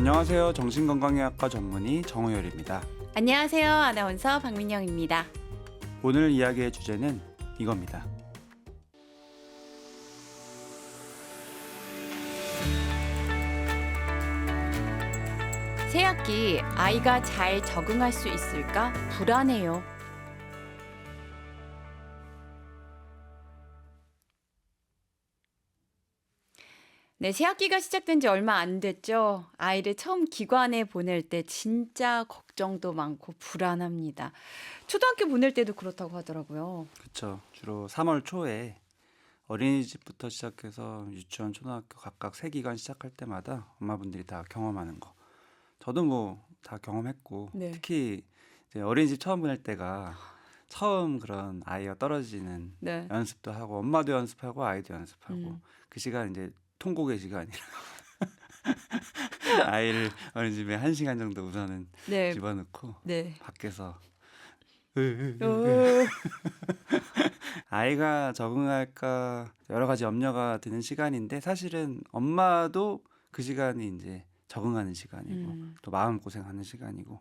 안녕하세요. 정신건강의학과 전문의 정우열입니다. 안녕하세요. 아나운서 박민영입니다. 오늘 이야기의 주제는 이겁니다. 새학기 아이가 잘 적응할 수 있을까 불안해요. 네, 새학기가 시작된 지 얼마 안 됐죠. 아이를 처음 기관에 보낼 때 진짜 걱정도 많고 불안합니다. 초등학교 보낼 때도 그렇다고 하더라고요. 그렇죠. 주로 3월 초에 어린이집부터 시작해서 유치원, 초등학교 각각 새 기간 시작할 때마다 엄마분들이 다 경험하는 거. 저도 뭐 다 경험했고 네. 특히 이제 어린이집 처음 보낼 때가 처음 그런 아이가 떨어지는 네. 연습도 하고 엄마도 연습하고 아이도 연습하고 음. 그 시간 이제 통곡의 시간이라 아이를 어린이집에 1시간 정도 우선은 네. 집어넣고 네. 밖에서 어, 아이가 적응할까 여러 가지 염려가 드는 시간인데 사실은 엄마도 그 시간이 이제 적응하는 시간이고 또 마음고생하는 시간이고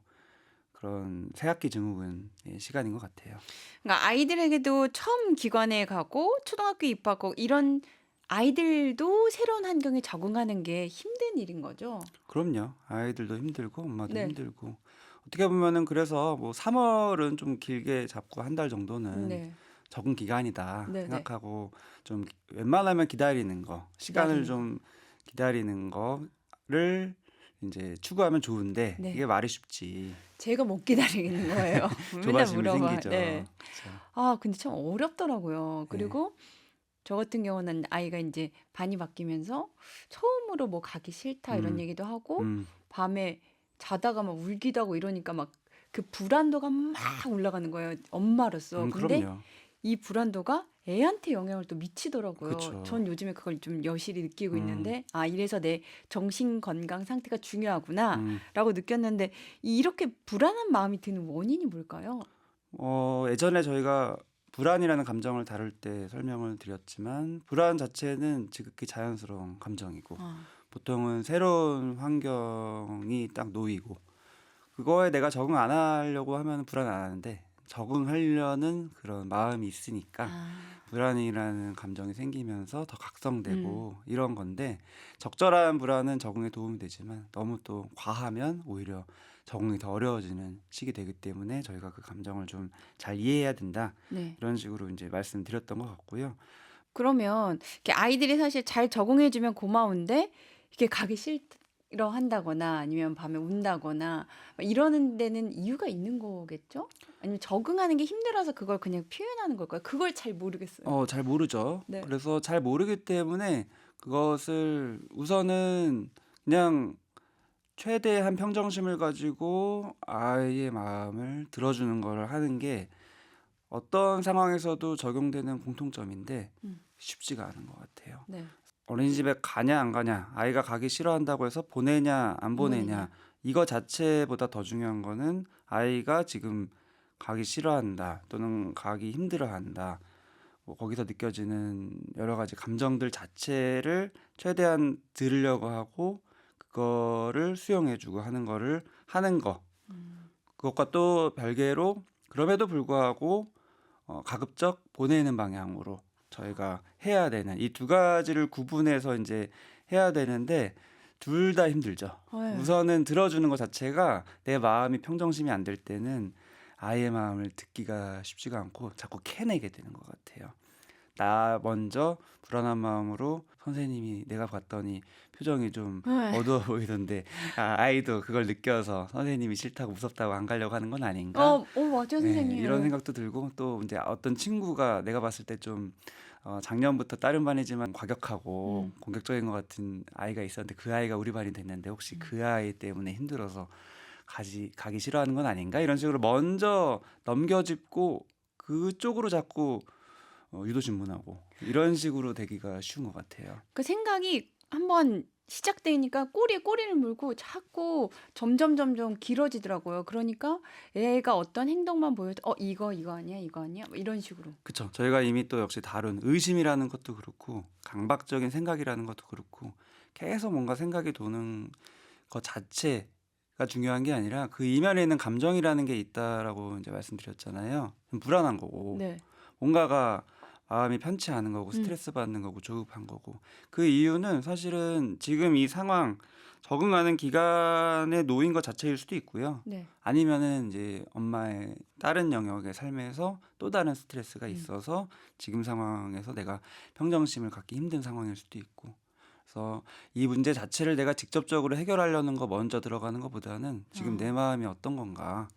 그런 새학기 증후군의 시간인 것 같아요. 그러니까 아이들에게도 처음 기관에 가고 초등학교 입학하고 이런 아이들도 새로운 환경에 적응하는 게 힘든 일인 거죠. 그럼요. 아이들도 힘들고 엄마도 네. 힘들고 어떻게 보면은 그래서 뭐 3월은 좀 길게 잡고 한 달 정도는 네. 적응 기간이다 네, 네. 생각하고 좀 웬만하면 기다리는 거 시간을 기다리는 거. 좀 기다리는 거를 이제 추구하면 좋은데 네. 이게 말이 쉽지 제가 못 기다리겠는 거예요. 맨날 조바심이 물어봐. 생기죠. 네. 그쵸. 아, 근데 참 어렵더라고요. 네. 그리고 저 같은 경우는 아이가 이제 반이 바뀌면서 처음으로 뭐 가기 싫다 이런 음, 얘기도 하고 음, 밤에 자다가 막 울기도 하고 이러니까 막 그 불안도가 막 올라가는 거예요. 엄마로서. 근데 그럼요. 이 불안도가 애한테 영향을 또 미치더라고요. 그쵸. 전 요즘에 그걸 좀 여실히 느끼고 음, 있는데, 아, 이래서 내 정신 건강 상태가 음. 중요하구나라고 느꼈는데, 이렇게 불안한 마음이 드는 원인이 뭘까요? 예전에 저희가 불안이라는 감정을 다룰 때 설명을 드렸지만 불안 자체는 지극히 자연스러운 감정이고 아, 보통은 새로운 환경이 딱 놓이고 그거에 내가 적응 안 하려고 하면 불안 안 하는데 적응하려는 그런 마음이 있으니까 아, 불안이라는 감정이 생기면서 더 음, 각성되고 이런 건데 적절한 불안은 적응에 도움이 되지만 너무 또 과하면 오히려 적응이 더 어려워지는 시기 되기 때문에 저희가 그 감정을 좀 잘 이해해야 된다 네. 이런 식으로 이제 말씀드렸던 것 같고요. 그러면 이렇게 아이들이 사실 잘 적응해주면 고마운데 이게 가기 싫어 한다거나 아니면 밤에 운다거나 막 이러는 데는 이유가 있는 거겠죠? 아니면 적응하는 게 힘들어서 그걸 그냥 표현하는 걸까요? 그걸 잘 모르겠어요. 잘 모르죠. 네. 그래서 잘 모르기 때문에 그것을 우선은 그냥 최대한 평정심을 가지고 아이의 마음을 들어주는 걸 하는 게 어떤 상황에서도 적용되는 공통점인데 음. 쉽지가 않은 것 같아요. 네. 어린이집에 가냐 안 가냐, 아이가 가기 싫어한다고 해서 보내냐 안 안 보내냐, 보내냐. 이거 자체보다 더 중요한 거는 아이가 지금 가기 싫어한다 또는 가기 힘들어한다. 뭐 거기서 느껴지는 여러 가지 감정들 자체를 최대한 들으려고 하고 그거를 수용해주고 하는 거를 하는 거. 음. 그것과 또 별개로 그럼에도 불구하고 가급적 보내는 방향으로 저희가 해야 되는 이 두 가지를 구분해서 이제 해야 되는데 둘 다 힘들죠. 네. 우선은 들어주는 것 자체가 내 마음이 평정심이 안 될 때는 아이의 마음을 듣기가 쉽지가 않고 자꾸 캐내게 되는 것 같아요. 나 먼저 불안한 마음으로 선생님이 내가 봤더니 표정이 좀 네. 어두워 보이던데 아이도 그걸 느껴서 선생님이 싫다고 무섭다고 안 가려고 하는 건 아닌가? 맞아요, 선생님. 이런 생각도 들고 또 이제 어떤 친구가 내가 봤을 때 좀 작년부터 다른 반이지만 과격하고 음. 공격적인 것 같은 아이가 있었는데 그 아이가 우리 반이 됐는데 혹시 그 아이 때문에 힘들어서 가기 싫어하는 건 아닌가? 이런 식으로 먼저 넘겨짚고 그쪽으로 자꾸 유도신문하고 이런 식으로 되기가 쉬운 것 같아요. 그 생각이 한번 시작되니까 꼬리에 꼬리를 물고 자꾸 점점 길어지더라고요. 그러니까 애가 어떤 행동만 보여도 이거 아니야, 이거 아니야? 뭐 이런 식으로. 그쵸. 저희가 이미 또 역시 다룬 의심이라는 것도 그렇고 강박적인 생각이라는 것도 그렇고 계속 뭔가 생각이 도는 것 자체가 중요한 게 아니라 그 이면에 있는 감정이라는 게 있다라고 이제 말씀드렸잖아요. 불안한 거고 네. 뭔가가 마음이 편치 않은 거고 음. 스트레스 받는 거고 조급한 거고 그 이유는 사실은 지금 이 상황 적응하는 기간에 놓인 것 자체일 수도 있고요. 네. 아니면은 이제 엄마의 다른 영역의 삶에서 또 다른 스트레스가 음. 있어서 지금 상황에서 내가 평정심을 갖기 힘든 상황일 수도 있고. 그래서 이 문제 자체를 내가 직접적으로 해결하려는 거 먼저 들어가는 것보다는 지금 내 아. 마음이 어떤 건가,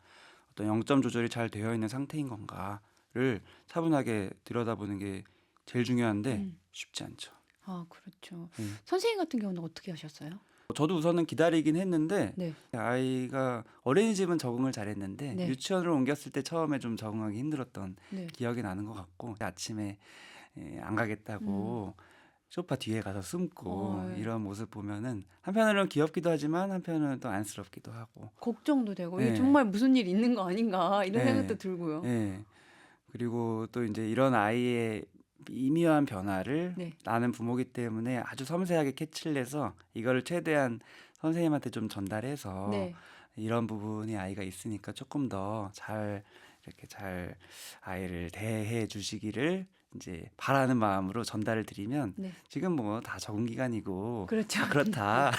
어떤 영점 조절이 잘 되어 있는 상태인 건가를 차분하게 들여다보는 게 제일 중요한데 음. 쉽지 않죠. 아 그렇죠. 예. 선생님 같은 경우는 어떻게 하셨어요? 저도 우선은 기다리긴 했는데 네. 아이가 어린이집은 적응을 잘했는데 네. 유치원을 옮겼을 때 처음에 좀 적응하기 힘들었던 네. 기억이 나는 것 같고 아침에 안 음. 가겠다고 소파 뒤에 가서 숨고 예. 이런 모습 보면은 한편으로는 귀엽기도 하지만 한편으로는 또 안쓰럽기도 하고. 걱정도 되고 '이게 예. 정말 무슨 일 있는 거 아닌가.' 이런 생각도 예. 들고요. 예. 그리고 또 이제 이런 아이의 미묘한 변화를 네. 나는 부모기 때문에 아주 섬세하게 캐치를 해서 이거를 최대한 선생님한테 좀 전달해서 네. 이런 부분이 아이가 있으니까 조금 더 잘 이렇게 잘 아이를 대해 주시기를 이제 바라는 마음으로 전달을 드리면 네. 지금 뭐 다 적응 기간이고 그렇죠. 다 그렇다.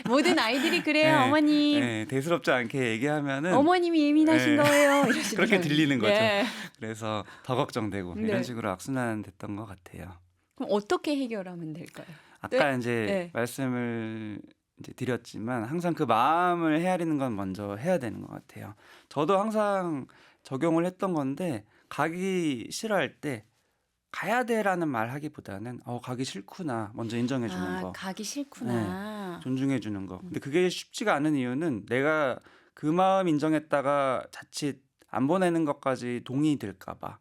모든 아이들이 그래요, 예. 어머님. 예. 대수롭지 않게 얘기하면은 어머님이 예민하신 예. 거예요. 그렇게 이러시더라고요. 들리는 거죠. 네. 그래서 더 걱정되고 이런 네. 식으로 악순환됐던 것 같아요. 그럼 어떻게 해결하면 될까요? 아까 네. 인제 네. 말씀을 이제 드렸지만 항상 그 마음을 헤아리는 건 먼저 해야 되는 것 같아요. 저도 항상 적용을 했던 건데 가기 싫어할 때 "가야 돼."라는 말하기보다는 가기 싫구나." 먼저 인정해 주는 아 거. 가기 예. 싫구나. 존중해 주는 거. 음. 근데 그게 쉽지가 않은 이유는 내가 그 마음 인정했다가 자칫 안 보내는 것까지 동의이 될까 봐.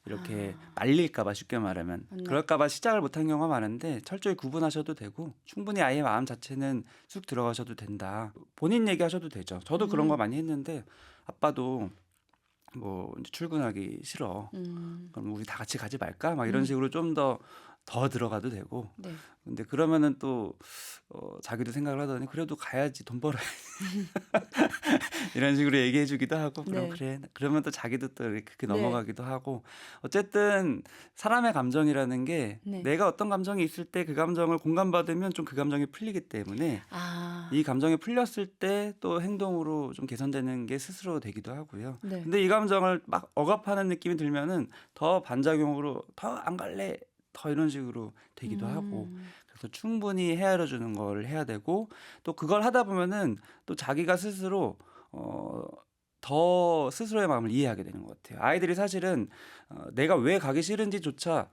이렇게 아 말릴까 봐 쉽게 말하면. 맞네. 그럴까 봐 시작을 못한 경우가 많은데 철저히 구분하셔도 되고 충분히 아이의 마음 자체는 쑥 들어가셔도 된다. 본인 얘기하셔도 되죠. 저도 그런 거 음. 많이 했는데 아빠도 뭐 이제 "출근하기 싫어. 음. 그럼 우리 다 같이 가지 말까?" 막 이런 음. 식으로 좀 더 들어가도 되고. 네. 근데 그러면은 또 자기도 생각을 하더니 '그래도 가야지. 돈 벌어야지.' 이런 식으로 얘기해 주기도 하고 '그럼 네. 그래.' 그러면 또 자기도 또 이렇게 그렇게 네. 넘어가기도 하고. 어쨌든 사람의 감정이라는 게 네. 내가 어떤 감정이 있을 때 그 감정을 공감받으면 좀 그 감정이 풀리기 때문에 아 이 감정이 풀렸을 때 또 행동으로 좀 개선되는 게 스스로 되기도 하고요. 네. 근데 이 감정을 막 억압하는 느낌이 들면은 더 반작용으로 '더 안 갈래.' 더 이런 식으로 되기도 하고. 음. 그래서 충분히 헤아려 주는 걸 해야 되고 또 그걸 하다 보면은 또 자기가 스스로 어 더 스스로의 마음을 이해하게 되는 것 같아요. 아이들이 사실은 내가 왜 가기 싫은지조차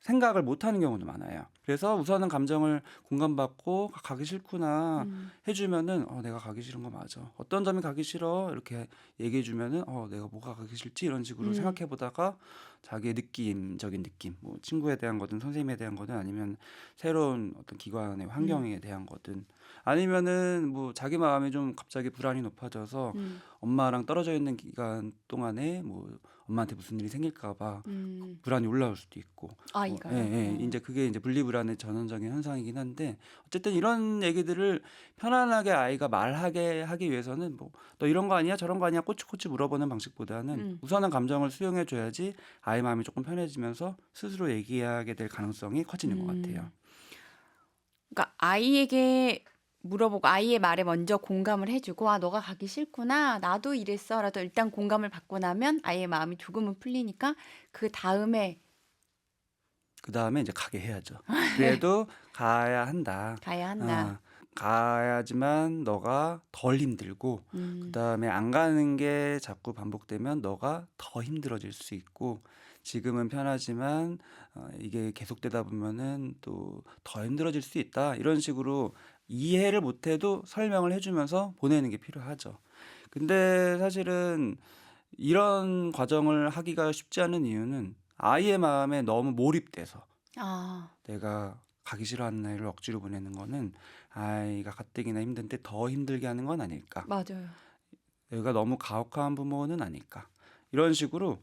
생각을 못 하는 경우도 많아요. 그래서 우선은 감정을 공감받고 가기 싫구나." 음. 해 주면은 내가 가기 싫은 거 맞아. 어떤 점이 가기 싫어?" 이렇게 얘기해 주면은 내가 뭐가 가기 싫지?" 이런 식으로 음. 생각해 보다가 자기의 느낌적인 느낌, 뭐 친구에 대한 거든 선생님에 대한 거든 아니면 새로운 어떤 기관의 음. 환경에 대한 거든 아니면은 뭐 자기 마음이 좀 갑자기 불안이 높아져서 음. 엄마랑 떨어져 있는 기간 동안에 뭐 엄마한테 무슨 일이 생길까 봐 음. 불안이 올라올 수도 있고. 아이가요? 예예. 인제 그게 인제 분리불안의 전형적인 현상이긴 한데 어쨌든 이런 얘기들을 편안하게 아이가 말하게 하기 위해서는 뭐 "너 이런 거 아니야? 저런 거 아니야?" 꼬치꼬치 물어보는 방식보다는 음. 우선은 감정을 수용해 줘야지 아이 마음이 쪼끔 편해지면서 스스로 얘기하게 될 가능성이 커지는 것 같아요. 음. 그러니까 아이에게 물어보고 아이의 말에 먼저 공감을 해 주고 '아 너가 가기 싫구나. 나도 이랬어.'라도 일단 공감을 받고 나면 아이의 마음이 조금은 풀리니까 그다음에 그다음에 인제 가게 해야죠. 그래도 가야 한다. 가야 한다. 어 가야지만 너가 덜 힘들고 음. 그다음에 안 가는 게 자꾸 반복되면 너가 더 힘들어질 수 있고 지금은 편하지만 이게 계속되다 보면은 또 더 힘들어질 수 있다. 이런 식으로 이해를 못 해도 설명을 해 주면서 보내는 게 필요하죠. 근데 사실은 이런 과정을 하기가 쉽지 않은 이유는 아이의 마음에 너무 몰입돼서 아. 내가 가기 싫어하는 아이를 억지로 보내는 거는 아이가 가뜩이나 힘든데 더 힘들게 하는 건 아닐까. 맞아요. 내가 너무 가혹한 부모는 아닐까. 이런 식으로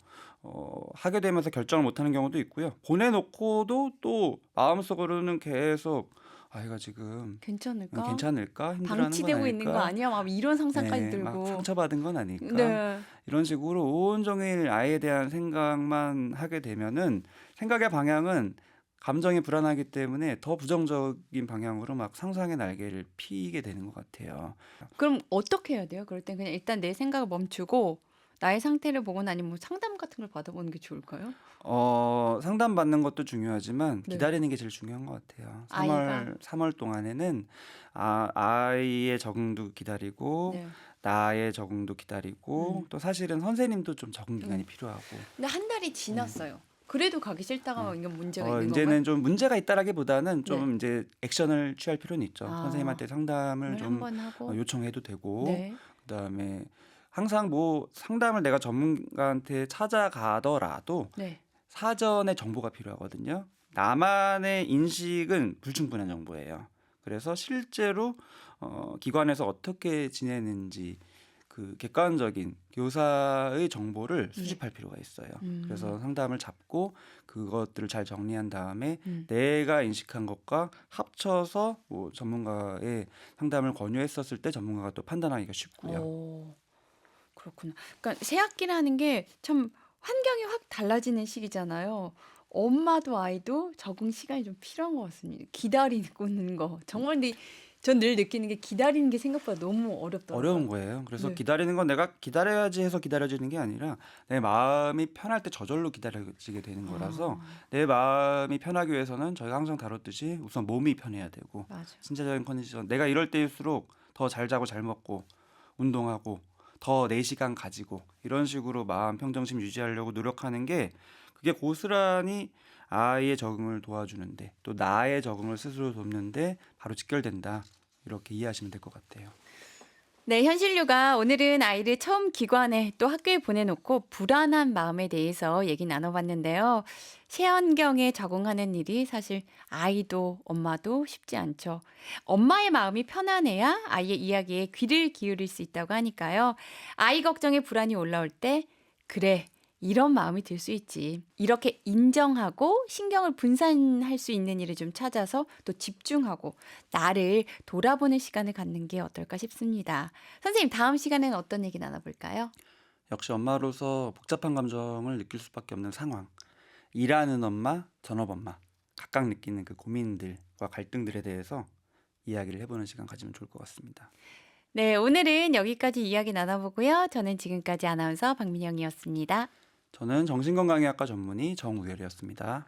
하게 되면서 결정을 못 하는 경우도 있고요. 보내 놓고도 또 마음속으로는 계속 아이가 지금 괜찮을까? 괜찮을까? 힘들어하는 건 방치되고 있는 거 아닐까? 아니야? 막 이런 상상까지 네, 막 들고. 상처받은 건 아닐까? 네. 이런 식으로 온종일 아이에 대한 생각만 하게 되면은 생각의 방향은 감정이 불안하기 때문에 더 부정적인 방향으로 막 상상의 날개를 피게 되는 것 같아요. 그럼 어떻게 해야 돼요? 그럴 땐 그냥 일단 내 생각을 멈추고 나의 상태를 보거나 아니면 뭐 상담 같은 걸 받아보는 게 좋을까요? 상담받는 것도 중요하지만 네. 기다리는 게 제일 중요한 것 같아요. 아이가. 3월 동안에는 아이의 적응도 기다리고 네. 나의 적응도 기다리고 또 사실은 선생님도 좀 적응 기간이 음. 필요하고 근데 한 달이 지났어요. 그래도 가기 싫다가 이건 문제가 있는 건가요? 이제는 좀 문제가 있다라기보다는 네. 좀 이제 액션을 취할 필요는 있죠. 아, 선생님한테 상담을 오늘 좀 한번 하고. 요청해도 되고 네. 그다음에 항상 뭐 상담을 내가 전문가한테 찾아가더라도 네. 사전에 정보가 필요하거든요. 나만의 인식은 불충분한 정보예요. 그래서 실제로 기관에서 어떻게 지내는지 그 객관적인 교사의 정보를 네. 수집할 필요가 있어요. 음. 그래서 상담을 잡고 그것들을 잘 정리한 다음에 음. 내가 인식한 것과 합쳐서 뭐 전문가의 상담을 권유했었을 때 전문가가 또 판단하기가 쉽고요. 오, 그렇구나. 그러니까 새 학기라는 게 참 환경이 확 달라지는 시기잖아요. 엄마도 아이도 적응 시간이 좀 필요한 것 같습니다. 기다리는 거. 정말 근데 전 늘 느끼는 게 기다리는 게 생각보다 너무 어려운 어렵더라고요. 거예요. 그래서 네. 기다리는 건 내가 기다려야지 해서 기다려지는 게 아니라 내 마음이 편할 때 저절로 기다려지게 되는 거라서 아, 내 마음이 편하기 위해서는 저희가 항상 다뤘듯이 우선 몸이 편해야 되고 맞아. 신체적인 컨디션 내가 이럴 때일수록 더 잘 자고 잘 먹고 운동하고 더 4시간 가지고 이런 식으로 마음 평정심 유지하려고 노력하는 게 그게 고스란히 아이의 적응을 도와주는데 또 나의 적응을 스스로 돕는데 바로 직결된다. 이렇게 이해하시면 될 것 같아요. 네, 현실류가 오늘은 아이를 처음 기관에 또 학교에 보내놓고 불안한 마음에 대해서 얘기 나눠봤는데요. 새 환경에 적응하는 일이 사실 아이도 엄마도 쉽지 않죠. 엄마의 마음이 편안해야 아이의 이야기에 귀를 기울일 수 있다고 하니까요. 아이 걱정에 불안이 올라올 때, 그래, 이런 마음이 들 수 있지. 이렇게 인정하고 신경을 분산할 수 있는 일을 좀 찾아서 또 집중하고 나를 돌아보는 시간을 갖는 게 어떨까 싶습니다. 선생님, 다음 시간에는 어떤 얘기 나눠볼까요? 역시 엄마로서 복잡한 감정을 느낄 수밖에 없는 상황. 일하는 엄마, 전업 엄마. 각각 느끼는 그 고민들과 갈등들에 대해서 이야기를 해보는 시간 가지면 좋을 것 같습니다. 네, 오늘은 여기까지 이야기 나눠보고요. 저는 지금까지 아나운서 박민영이었습니다. 저는 정신건강의학과 전문의 정우열이었습니다.